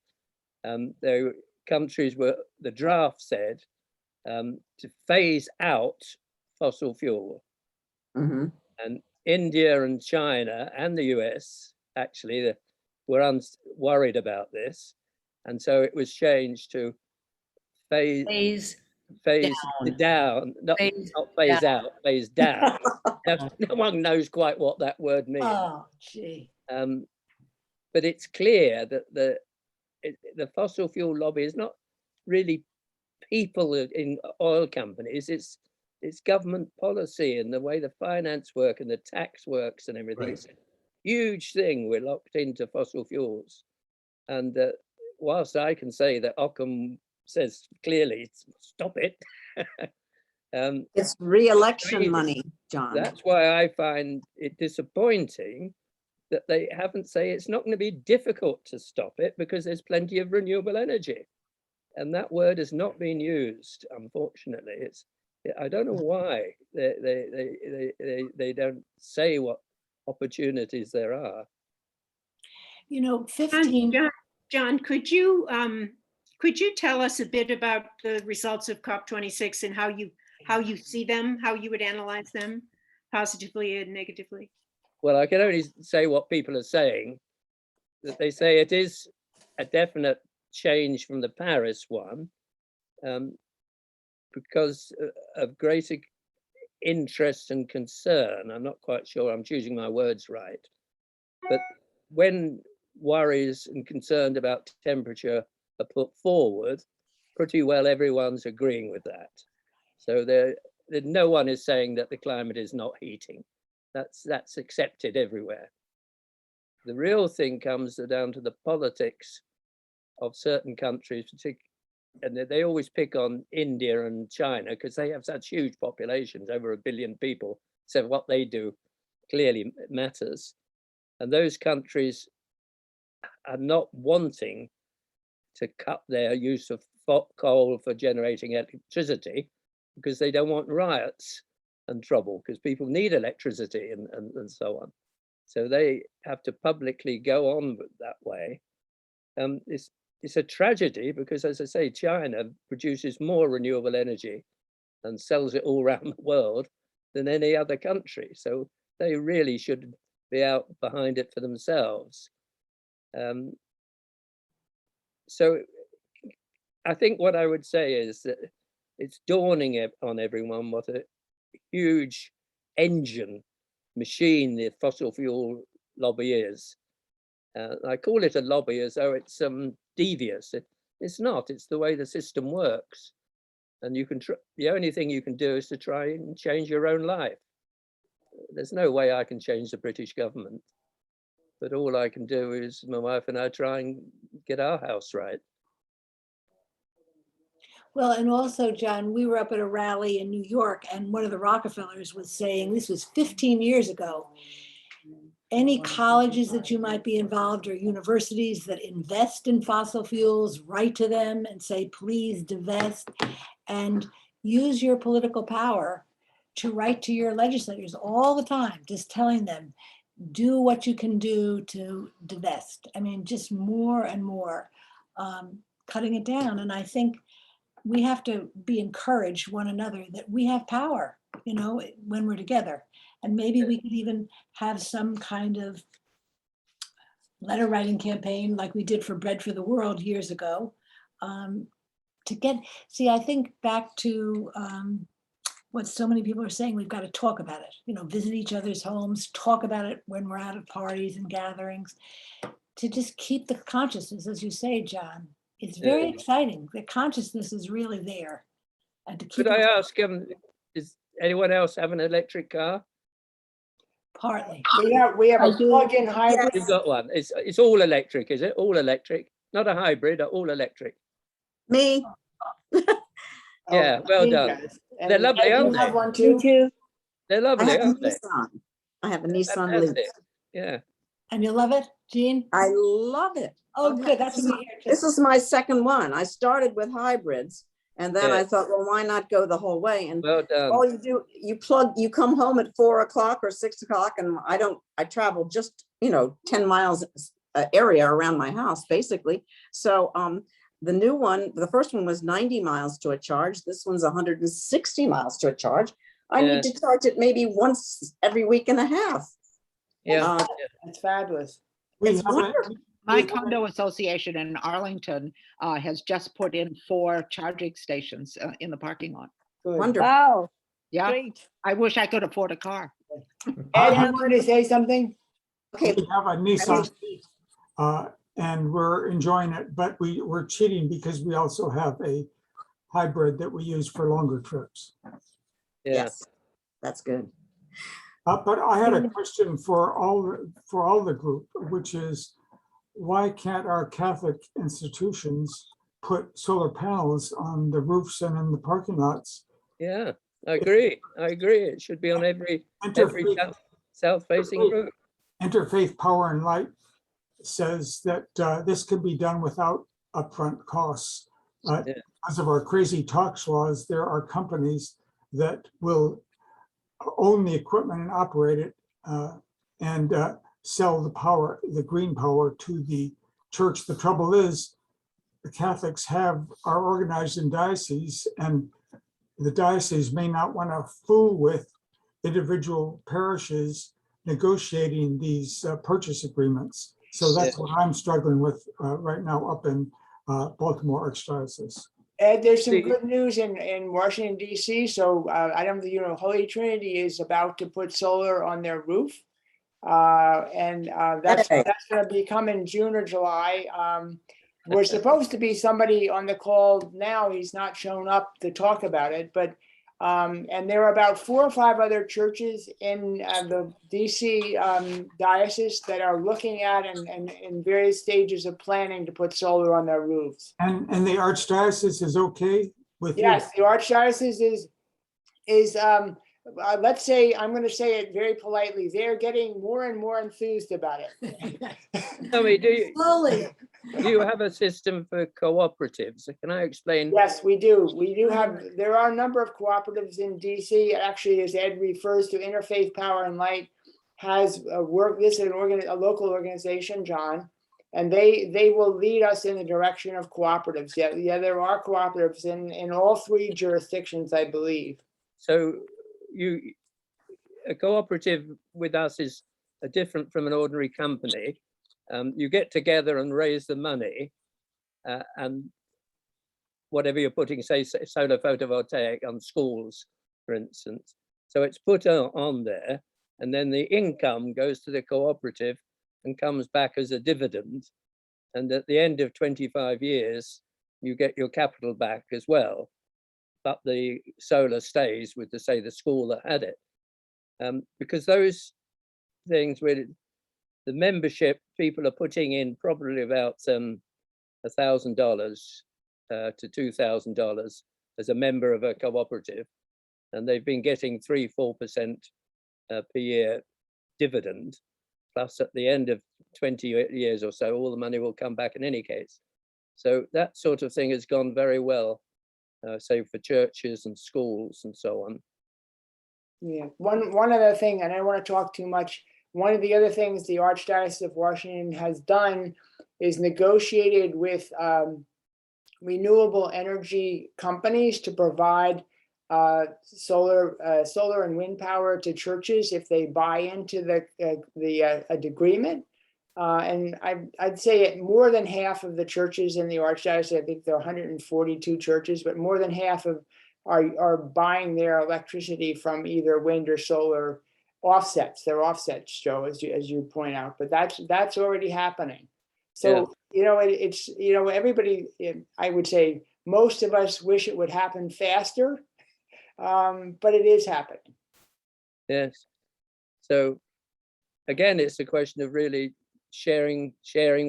there were countries where the draft said to phase out fossil fuel. Mm-hmm. And India and China and the US actually were worried about this. And so it was changed to phase down, not phase out, phase down. No one knows quite what that word means. Oh, gee. But it's clear that the fossil fuel lobby is not really people in oil companies. It's government policy and the way the finance work and the tax works and everything. Right. It's a huge thing. We're locked into fossil fuels. And whilst I can say that Occam says clearly, stop it. It's re-election money, John. That's why I find it disappointing that they haven't say it's not going to be difficult to stop it because there's plenty of renewable energy. And that word has not been used, unfortunately. I don't know why they don't say what opportunities there are. You know, 15. John, could you tell us a bit about the results of COP26 and how you see them, how you would analyze them, positively and negatively? Well, I can only say what people are saying, that they say it is a definite change from the Paris one, because of greater interest and concern. I'm not quite sure I'm choosing my words right, but when worries and concerned about temperature are put forward, pretty well everyone's agreeing with that. So no one is saying that the climate is not heating. That's accepted everywhere. The real thing comes down to the politics of certain countries, and they always pick on India and China because they have such huge populations, over 1 billion people. So what they do clearly matters. And those countries are not wanting to cut their use of coal for generating electricity because they don't want riots and trouble, because people need electricity and so on. So they have to publicly go on that way. It's a tragedy because, as I say, China produces more renewable energy and sells it all around the world than any other country. So they really should be out behind it for themselves. So I think what I would say is that it's dawning on everyone what a huge engine machine the fossil fuel lobby is. I call it a lobby as though it's devious. It's not. It's the way the system works, and you can. The only thing you can do is to try and change your own life. There's no way I can change the British government, but all I can do is my wife and I try and get our house right. Well, and also, John, we were up at a rally in New York, and one of the Rockefellers was saying, this was 15 years ago, any colleges that you might be involved or universities that invest in fossil fuels, write to them and say, please divest, and use your political power to write to your legislators all the time, just telling them, do what you can do to divest. I mean, just more and more cutting it down. And I think we have to be encouraged one another that we have power, you know, when we're together. And maybe we could even have some kind of letter writing campaign like we did for Bread for the World years ago, see, I think back to what so many people are saying, we've got to talk about it, visit each other's homes, talk about it when we're out at parties and gatherings, to just keep the consciousness, as you say, John. It's very exciting. The consciousness is really there. And to keep Could I it ask, does anyone else have an electric car? partly. We have I a do. plug-in hybrid. You've got one. It's all electric, is it? All electric, not a hybrid, all electric. Me, Yeah, well He done. does. They're And lovely, Ed, aren't you have they? one too? They're I lovely, have a aren't they? Nissan. I have a Nissan Leaf. Fantastic. Yeah. And you love it, Jean? I love it. Oh, Okay, good. That's this what is we hear This too. is my second one. I started with hybrids and then Yeah. I thought, well, why not go the whole way? And Well done. all you do, you come home at 4 o'clock or 6 o'clock, and I travel just, 10 miles area around my house, basically. So the new one, the first one was 90 miles to a charge. This one's 160 miles to a charge. I Yeah. need to charge it maybe once every week and a half. Yeah. That's fabulous. We It's have wonderful. My condo association in Arlington has just put in 4 charging stations in the parking lot. Good. Wonderful. Wow, Yeah, great. I wish I could afford a car. Ed, you wanted to say something? Okay, We have a Nissan Leaf, and we're enjoying it, but we're cheating because we also have a hybrid that we use for longer trips. Yeah. yes, that's good. But I had a question for all the group, which is, why can't our Catholic institutions put solar panels on the roofs and in the parking lots? Yeah. I agree. It should be on every Interfaith south-facing roof. Interfaith Power and Light says that this can be done without upfront costs. Yeah. Because of our crazy tax laws, there are companies that will own the equipment and operate it and sell the power, the green power, to the church. The trouble is, the Catholics are organized in dioceses, and the diocese may not want to fool with individual parishes negotiating these purchase agreements. So that's what I'm struggling with right now up in Baltimore Archdiocese. Ed, there's some good news in Washington, DC. So I don't know, Holy Trinity is about to put solar on their roof. That's going to be coming June or July. We're supposed to be somebody on the call now. He's not shown up to talk about it, but and there are about 4 or 5 other churches in the DC diocese that are looking at and in various stages of planning to put solar on their roofs. And the Archdiocese is okay with you? Yes, the Archdiocese is let's say, I'm going to say it very politely, they're getting more and more enthused about it. Tell me, do Slowly. you have a system for cooperatives? Can I explain? Yes, we do. We do have, there are a number of cooperatives in DC. Actually, as Ed refers to, Interfaith Power and Light has worked, this is a local organization, John, and they will lead us in the direction of cooperatives. Yeah, there are cooperatives in all 3 jurisdictions, I believe. So a cooperative with us is different from an ordinary company. You get together and raise the money, and whatever you're putting, say solar photovoltaic on schools, for instance. So it's put on there, and then the income goes to the cooperative and comes back as a dividend. And at the end of 25 years, you get your capital back as well. But the solar stays with the school that had it. Because those things with the membership, people are putting in probably about $1,000 to $2,000 as a member of a cooperative, and they've been getting 3-4% per year dividend. Plus, at the end of 20 years or so, all the money will come back in any case. So that sort of thing has gone very well, say for churches and schools and so on. Yeah, one other thing, and I don't want to talk too much. One of the other things the Archdiocese of Washington has done is negotiated with renewable energy companies to provide solar and wind power to churches if they buy into the agreement. And I'd say more than half of the churches in the Archdiocese, I think there are 142 churches, but more than half of are buying their electricity from either wind or solar offsets. They're offsets, Joe, as you point out, but that's already happening. So, you know, it's, you know, everybody, I would say most of us wish it would happen faster, but it is happening. Yes. So again, it's a question of really sharing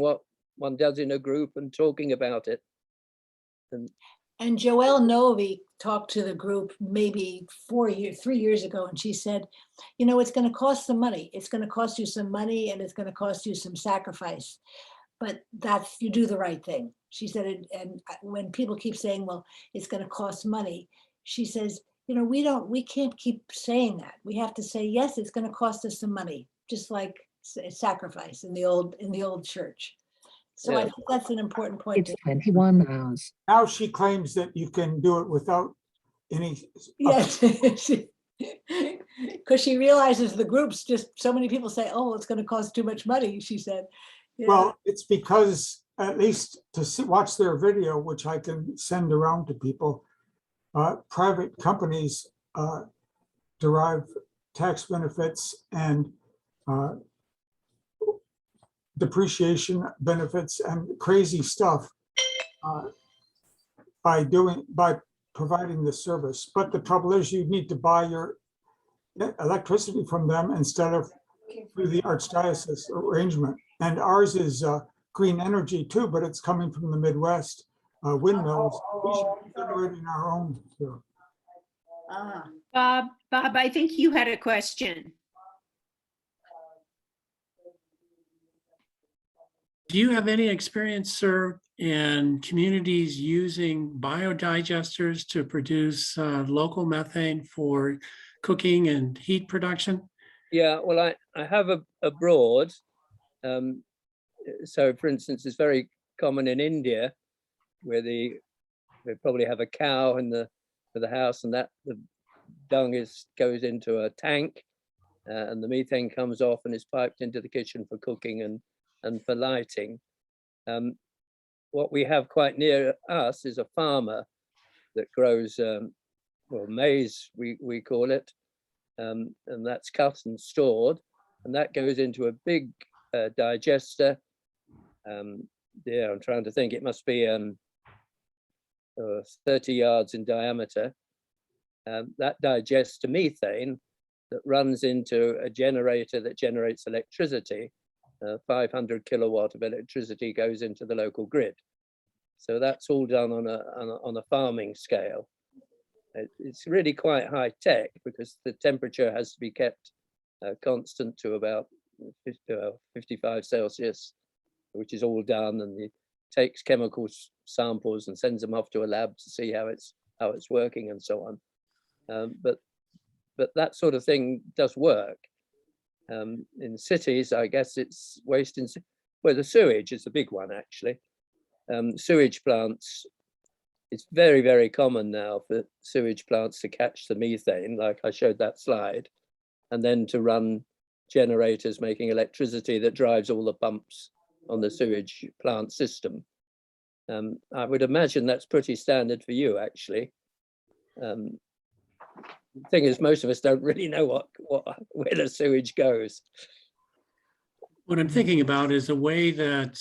what one does in a group and talking about it. And Joelle Novi talked to the group maybe 3 years ago, and she said, you know, it's going to cost some money. It's going to cost you some money, and it's going to cost you some sacrifice. But that's, you do the right thing. She said, and when people keep saying, well, it's going to cost money, she says, you know, we can't keep saying that. We have to say, yes, it's going to cost us some money, just like sacrifice in the old church. So I think that's an important point. It's 21 miles. Now she claims that you can do it without any. Yes, because she realizes the groups, just so many people say, oh, it's going to cost too much money, she said. Yeah. Well, it's because, at least to watch their video, which I can send around to people, private companies derive tax benefits and depreciation benefits and crazy stuff by providing the service. But the trouble is, you need to buy your electricity from them instead of through the Archdiocese arrangement. And ours is green energy too, but it's coming from the Midwest, windmills. We should be generating our own here. Bob, I think you had a question. Do you have any experience, sir, in communities using biodigesters to produce local methane for cooking and heat production? Yeah, well, I have abroad. So, for instance, it's very common in India, where they probably have a cow for the house, and that the dung goes into a tank, and the methane comes off and is piped into the kitchen for cooking and for lighting. What we have quite near us is a farmer that grows well, maize, we call it, and that's cut and stored, and that goes into a big digester. Yeah, I'm trying to think, it must be 30 yards in diameter. That digests the methane that runs into a generator that generates electricity. 500 kilowatt of electricity goes into the local grid. So that's all done on a farming scale. It's really quite high tech because the temperature has to be kept constant to about 55 Celsius, which is all done, and it takes chemical samples and sends them off to a lab to see how it's working and so on. But that sort of thing does work. In cities, I guess it's waste well, the sewage is the big one, actually. Sewage plants, it's very, very common now for sewage plants to catch the methane, like I showed that slide, and then to run generators making electricity that drives all the pumps on the sewage plant system. I would imagine that's pretty standard for you, actually. The thing is, most of us don't really know where the sewage goes. What I'm thinking about is a way that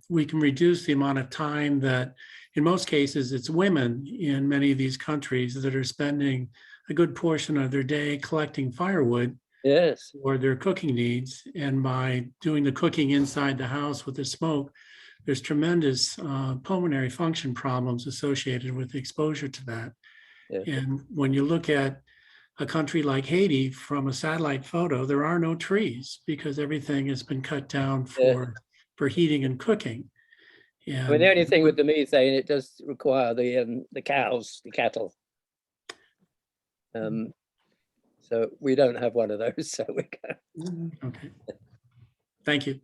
we can reduce the amount of time that, in most cases, it's women in many of these countries that are spending a good portion of their day collecting firewood. Yes. For their cooking needs. And by doing the cooking inside the house with the smoke, there's tremendous pulmonary function problems associated with exposure to that. Yeah. And when you look at a country like Haiti from a satellite photo, there are no trees because everything has been cut down for heating and cooking. And I mean, the only thing with the methane, it does require the cows, the cattle. So we don't have one of those, so we can. Okay. Thank you.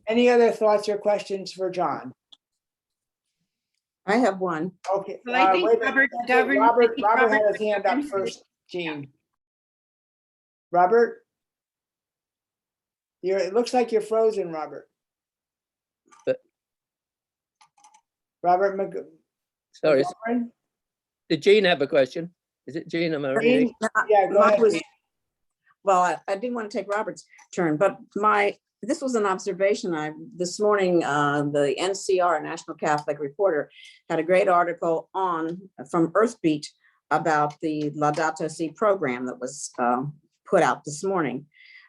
Any other thoughts or questions for John? I have one. Okay. Well, I think Robert had his hand up first, Jean. Robert? It looks like you're frozen, Robert. But- Robert Sorry, McGovern? did Jean have a question? Is it Jean? Am I reading? Yeah, go Mine ahead. was- Jean. Well, I didn't want to take Robert's turn, but this was an observation. This morning, the NCR, National Catholic Reporter, had a great article from Earthbeat about the Laudato Si program that was put out this morning.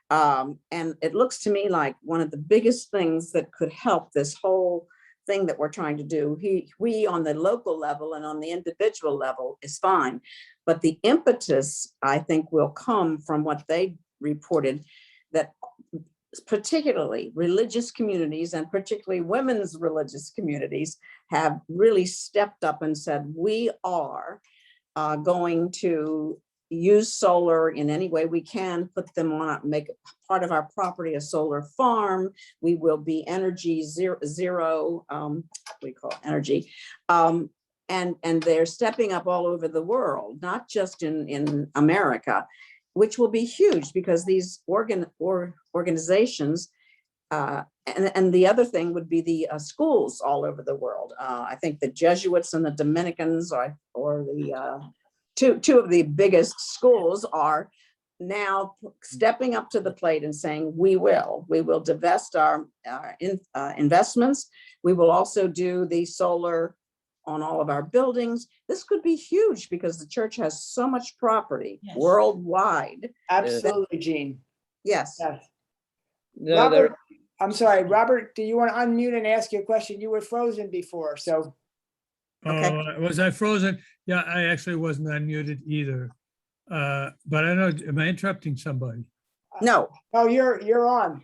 And it looks to me like one of the biggest things that could help this whole thing that we're trying to do. We on the local level and on the individual level is fine, but the impetus, I think, will come from what they reported, that particularly religious communities and particularly women's religious communities have really stepped up and said, we are going to use solar in any way we can, put them on, make part of our property a solar farm. We will be energy zero, what do we call energy? And they're stepping up all over the world, not just in America, which will be huge because these organizations, and the other thing would be the schools all over the world. I think the Jesuits and the Dominicans or the two of the biggest schools are now stepping up to the plate and saying, we will divest our investments. We will also do the solar on all of our buildings. This could be huge because the church has so much property worldwide. Absolutely, Jean. Yes. No, Robert, I'm sorry, Robert, do you want to unmute and ask your question? You were frozen before, so. Okay. Was I frozen? Yeah, I actually wasn't unmuted either. But I don't know, am I interrupting somebody? No. Oh, you're on.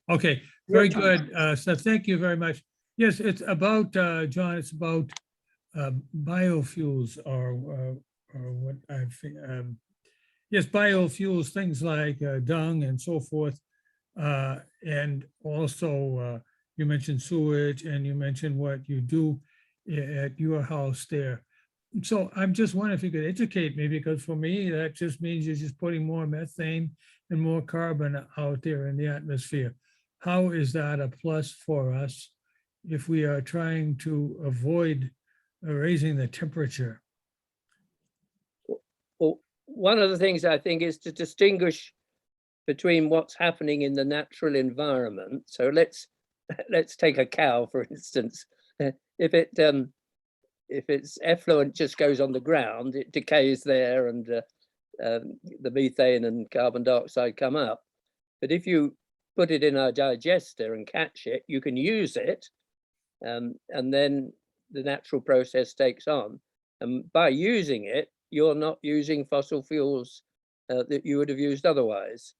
Okay, very good. So thank you very much. Yes, it's about, John, it's about biofuels or what I think, yes, biofuels, things like dung and so forth. And also you mentioned sewage and you mentioned what you do at your house there. So I'm just wondering if you could educate me, because for me, that just means you're just putting more methane and more carbon out there in the atmosphere. How is that a plus for us if we are trying to avoid raising the temperature? Well, one of the things I think is to distinguish between what's happening in the natural environment. So let's take a cow, for instance. If its effluent just goes on the ground, it decays there, and the methane and carbon dioxide come up. But if you put it in a digester and catch it, you can use it, and then the natural process takes on. And by using it, you're not using fossil fuels that you would have used otherwise.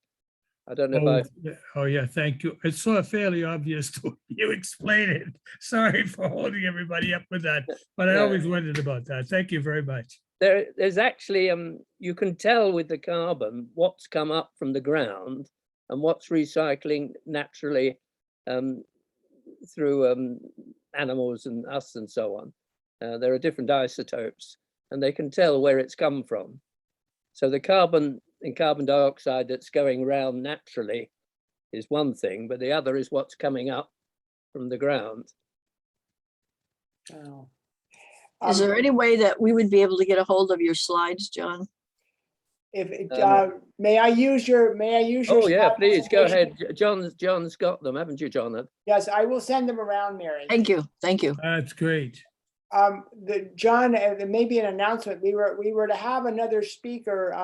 I don't know if Oh yeah, thank you. It's so fairly obvious to you explain it. Sorry for holding everybody up with that, but I always wondered about that. Thank you very much. There's actually, you can tell with the carbon what's come up from the ground and what's recycling naturally through animals and us and so on. There are different isotopes and they can tell where it's come from. So the carbon and carbon dioxide that's going around naturally is one thing, but the other is what's coming up from the ground. Oh. Is there any way that we would be able to get a hold of your slides, John? May I use your Oh yeah, slide please go ahead. presentation? John's got them, haven't you, John? Yes, I will send them around, Mary. Thank you. Thank you. That's great. John, there may be an announcement. We were to have another speaker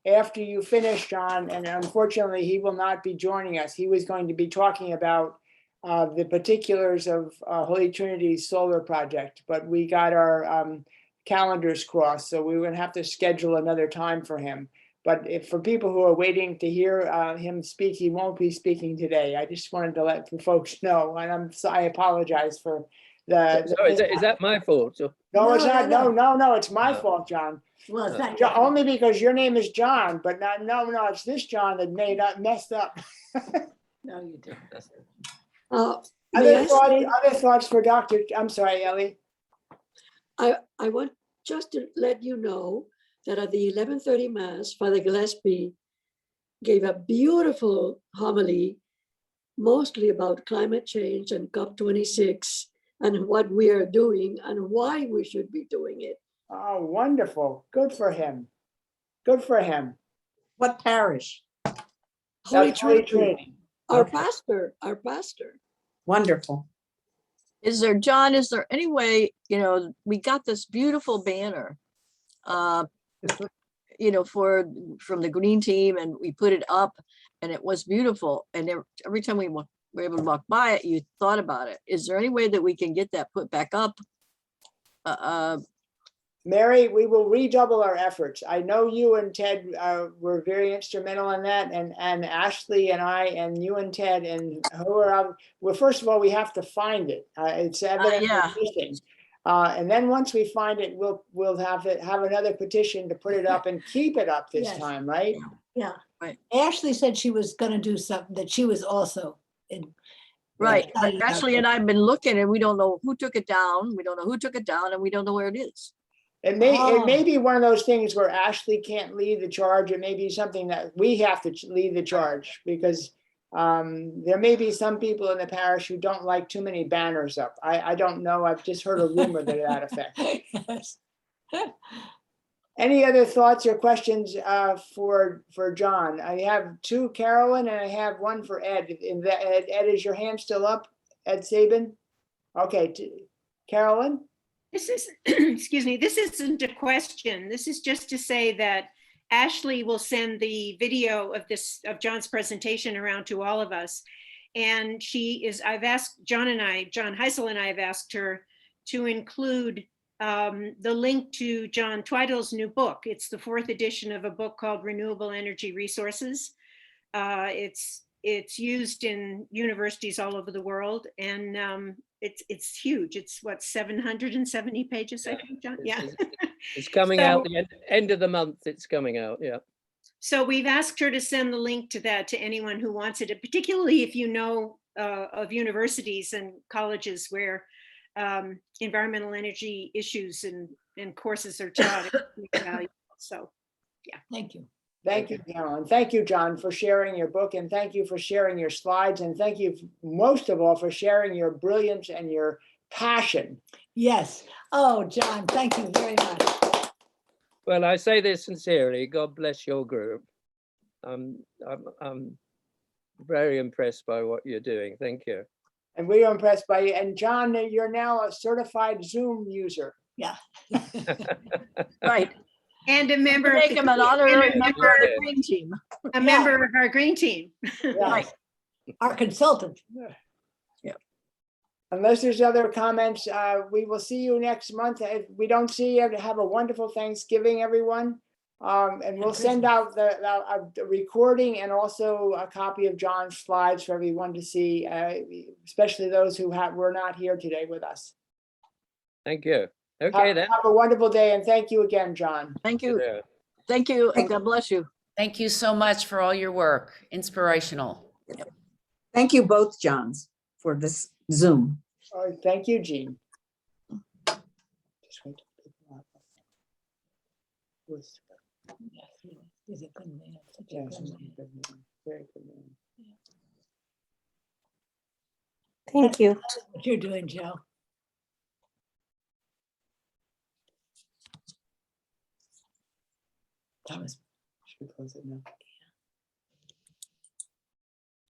after you finish, John, and unfortunately he will not be joining us. He was going to be talking about the particulars of Holy Trinity's solar project, but we got our calendars crossed, so we were going to have to schedule another time for him. But if for people who are waiting to hear him speak, he won't be speaking today. I just wanted to let the folks know, and I apologize for the. So is that my fault? No, it's not. No, it's my fault, John. Well, it's not John, only because your name is John, but not, no, it's this John that messed up. No, you didn't. Other thoughts for Dr. I'm sorry, Ellie. I want just to let you know that at the 11:30 Mass, Father Gillespie gave a beautiful homily mostly about climate change and COP26 and what we are doing and why we should be doing it. Oh, wonderful. Good for him. Good for him. What parish? Holy That's Holy Trinity. Trinity. Our Okay. pastor. Wonderful. Is there, John, is there any way, we got this beautiful banner, from the green team, and we put it up and it was beautiful. And every time we were able to walk by it, you thought about it. Is there any way that we can get that put back up? Mary, we will redouble our efforts. I know you and Ted were very instrumental in that, and Ashley and I and you and Ted and who are out. Well, first of all, we have to find it. It's evidently missing. And then once we find it, we'll have another petition to put it up and keep it up this Yes. time, right? Yeah. Right. Ashley said she was gonna do something, that she was also in. Right, but excited about Ashley that. and I've been looking and we don't know who took it down. We don't know who took it down and we don't know where it is. It may be one of those things where Ashley can't lead the charge. It may be something that we have to lead the charge, because there may be some people in the parish who don't like too many banners up. I don't know. I've just heard a rumor to that effect. Yes. Any other thoughts or questions for John? I have two, Carolyn, and I have one for Ed. Ed, is your hand still up? Ed Sabin? Okay, Carolyn? This is, excuse me, this isn't a question. This is just to say that Ashley will send the video of John's presentation around to all of us. And I've asked John Heisel and I have asked her to include the link to John Twidell's new book. It's the 4th edition of a book called Renewable Energy Resources. It's used in universities all over the world, and it's huge. It's what, 770 pages, I think, John? Yeah. It's coming out the end of the month. It's coming out, yeah. So we've asked her to send the link to that to anyone who wants it, particularly if you know of universities and colleges where environmental energy issues and courses are taught. So, yeah. Thank you. Thank you, Carolyn. Thank you, John, for sharing your book, and thank you for sharing your slides, and thank you most of all for sharing your brilliance and your passion. Yes. Oh, John, thank you very much. Well, I say this sincerely. God bless your group. I'm very impressed by what you're doing. Thank you. And we are impressed by you. And John, you're now a certified Zoom user. Yeah. Right. And a member Make him an honorary member of the Yeah. green team. a member of our green team. Right. Our consultant. Unless there's other comments, we will see you next month. If we don't see you, have a wonderful Thanksgiving, everyone. And we'll send out the recording and also a copy of John's slides for everyone to see, especially those who were not here today with us. Thank you. Okay, then. Have a wonderful day, and thank you again, John. Thank you. Yeah. Thank you. And God bless you. Thank you so much for all your work. Inspirational. Thank you both, Johns, for this Zoom. All right, thank you, Jean. Just wait till people are up. He's a good man. Such a Yes, good he's a man. good man. Very good man. Thank you. What you're doing, Joe. Thomas. Should we close it now?